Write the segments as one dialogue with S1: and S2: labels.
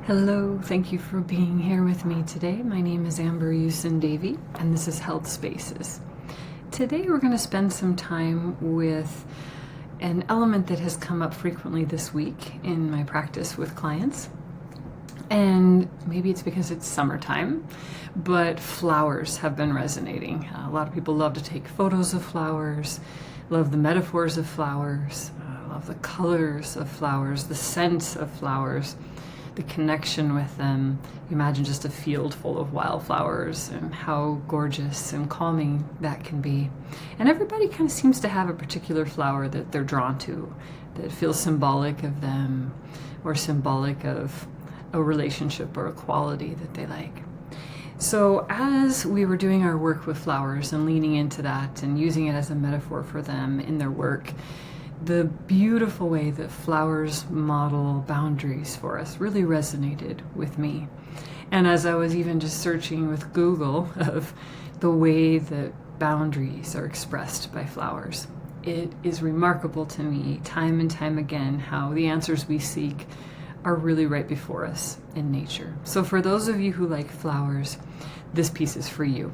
S1: Hello, thank you for being here with me today. My name is Amber Usin-Davey, and this is Health Spaces. Today we're going to spend some time with an element that has come up frequently this week in my practice with clients. And maybe it's because it's summertime, but flowers have been resonating. A lot of people love to take photos of flowers, love the metaphors of flowers, love the colors of flowers, the scents of flowers, the connection with them. You imagine just a field full of wildflowers and how gorgeous and calming that can be. And everybody kind of seems to have a particular flower that they're drawn to, that feels symbolic of them or symbolic of a relationship or a quality that they like. So as we were doing our work with flowers and leaning into that and using it as a metaphor for them in their work, the beautiful way that flowers model boundaries for us really resonated with me. And as I was even just searching with Google of the way that boundaries are expressed by flowers, it is remarkable to me time and time again how the answers we seek are really right before us in nature. So for those of you who like flowers, this piece is for you.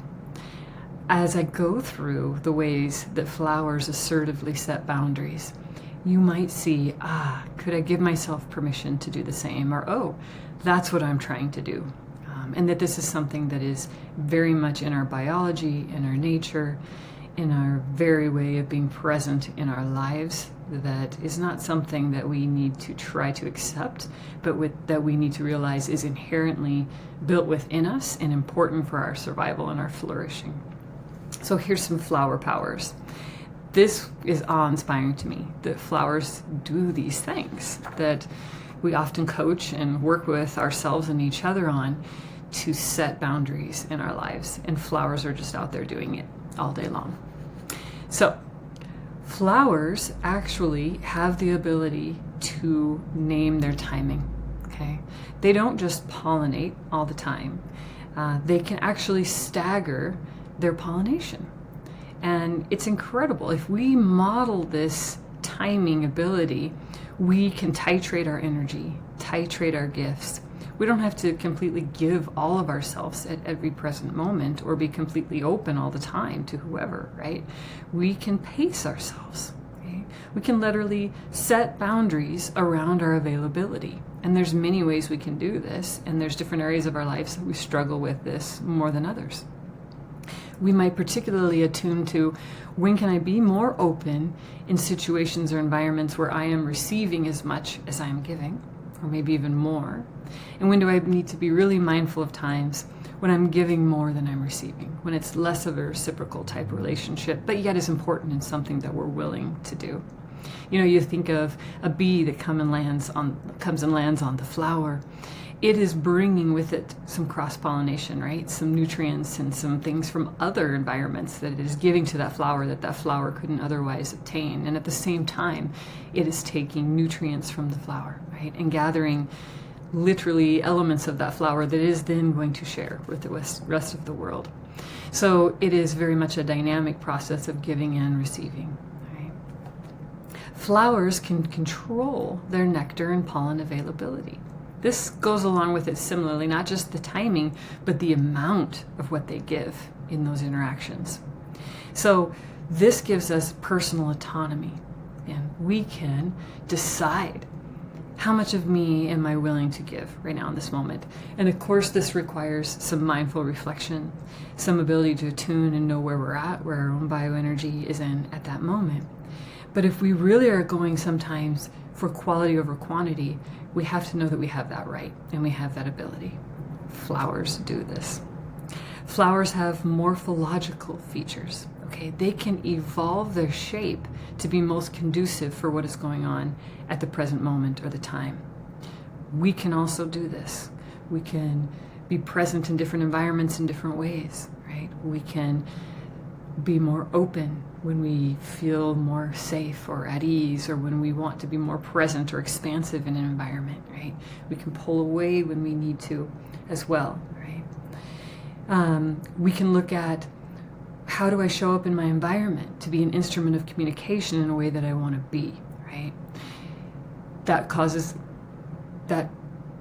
S1: As I go through the ways that flowers assertively set boundaries, you might see, could I give myself permission to do the same? Or, that's what I'm trying to do. And that this is something that is very much in our biology, in our nature, in our very way of being present in our lives. That is not something that we need to try to accept, but that we need to realize is inherently built within us and important for our survival and our flourishing. So here's some flower powers. This is awe-inspiring to me, that flowers do these things that we often coach and work with ourselves and each other on to set boundaries in our lives. And flowers are just out there doing it all day long. So flowers actually have the ability to name their timing, okay? They don't just pollinate all the time. They can actually stagger their pollination. And it's incredible. If we model this timing ability, we can titrate our energy, titrate our gifts. We don't have to completely give all of ourselves at every present moment or be completely open all the time to whoever, right? We can pace ourselves. Okay? We can literally set boundaries around our availability. And there's many ways we can do this, and there's different areas of our lives that we struggle with this more than others. We might particularly attune to when can I be more open in situations or environments where I am receiving as much as I am giving, or maybe even more. And when do I need to be really mindful of times when I'm giving more than I'm receiving, when it's less of a reciprocal type relationship, but yet is important and something that we're willing to do. You know, you think of a bee that comes and lands on the flower. It is bringing with it some cross-pollination, right? Some nutrients and some things from other environments that it is giving to that flower couldn't otherwise obtain. And at the same time, it is taking nutrients from the flower, right? And gathering literally elements of that flower that is then going to share with the rest of the world. So it is very much a dynamic process of giving and receiving. Right? Flowers can control their nectar and pollen availability. This goes along with it similarly, not just the timing, but the amount of what they give in those interactions. So this gives us personal autonomy, and we can decide how much of me am I willing to give right now in this moment. And of course, this requires some mindful reflection, some ability to attune and know where we're at, where our own bioenergy is in at that moment. But if we really are going sometimes for quality over quantity, we have to know that we have that right and we have that ability. Flowers do this. Flowers have morphological features. Okay, they can evolve their shape to be most conducive for what is going on at the present moment or the time. We can also do this. We can be present in different environments in different ways, right? We can be more open when we feel more safe or at ease, or when we want to be more present or expansive in an environment, right? We can pull away when we need to as well, right? We can look at how do I show up in my environment to be an instrument of communication in a way that I want to be, right? That causes that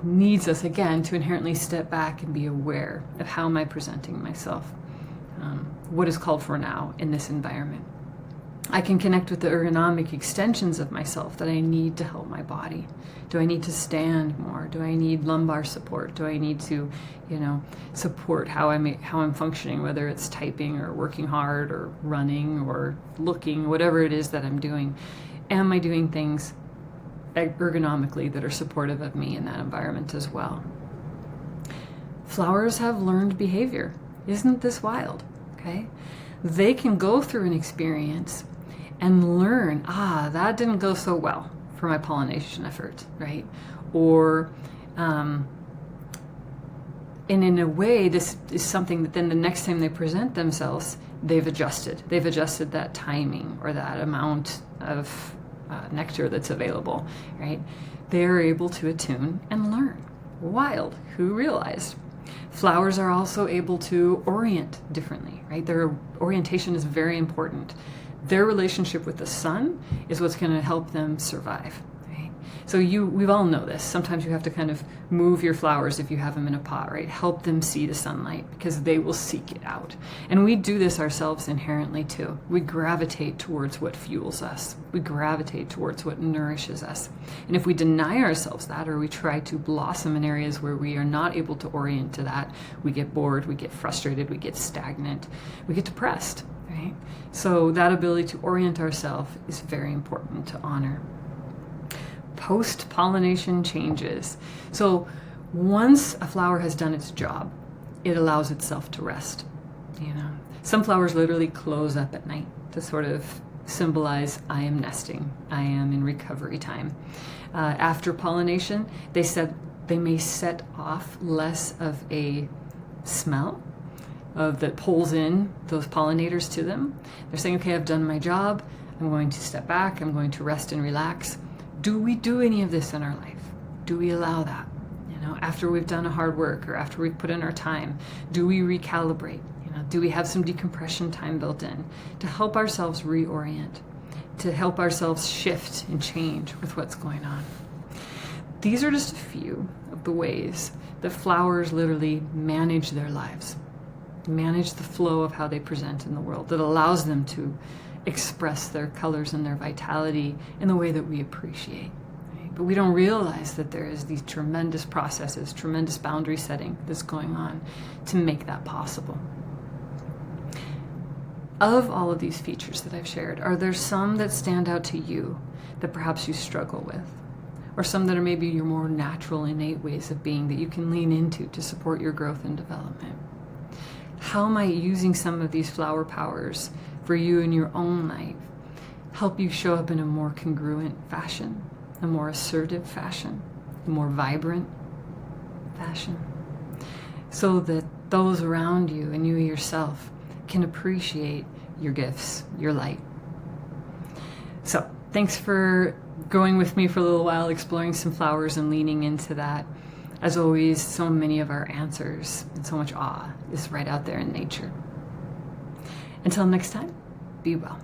S1: needs us, again, to inherently step back and be aware of how am I presenting myself, what is called for now in this environment. I can connect with the ergonomic extensions of myself that I need to help my body. Do I need to stand more? Do I need lumbar support? Do I need to, support how I'm functioning, whether it's typing or working hard or running or looking, whatever it is that I'm doing? Am I doing things ergonomically that are supportive of me in that environment as well? Flowers have learned behavior. Isn't this wild? Okay? They can go through an experience and learn, that didn't go so well for my pollination effort, right? Or, and in a way, this is something that then the next time they present themselves, they've adjusted. They've adjusted that timing or that amount of nectar that's available, right? They're able to attune and learn. Wild. Who realized? Flowers are also able to orient differently, right? Their orientation is very important. Their relationship with the sun is what's going to help them survive, right? So we all know this. Sometimes you have to kind of move your flowers if you have them in a pot, right? Help them see the sunlight because they will seek it out. And we do this ourselves inherently too. We gravitate towards what fuels us. We gravitate towards what nourishes us. And if we deny ourselves that, or we try to blossom in areas where we are not able to orient to that, we get bored, we get frustrated, we get stagnant, we get depressed, right? So that ability to orient ourselves is very important to honor. Post-pollination changes. So once a flower has done its job, it allows itself to rest. Some flowers literally close up at night to sort of symbolize, I am nesting, I am in recovery time. After pollination, they may set off less of a smell that pulls in those pollinators to them. They're saying, okay, I've done my job. I'm going to step back. I'm going to rest and relax. Do we do any of this in our life? Do we allow that? After we've done a hard work or after we've put in our time, do we recalibrate? Do we have some decompression time built in to help ourselves reorient, to help ourselves shift and change with what's going on? These are just a few of the ways that flowers literally manage their lives, manage the flow of how they present in the world that allows them to express their colors and their vitality in the way that we appreciate. Right? But we don't realize that there is these tremendous processes, tremendous boundary setting that's going on to make that possible. Of all of these features that I've shared, are there some that stand out to you that perhaps you struggle with? Or some that are maybe your more natural, innate ways of being that you can lean into to support your growth and development? How might using some of these flower powers for you in your own life help you show up in a more congruent fashion, a more assertive fashion, a more vibrant fashion, so that those around you and you yourself can appreciate your gifts, your light? So thanks for going with me for a little while, exploring some flowers and leaning into that. As always, so many of our answers and so much awe is right out there in nature. Until next time, be well.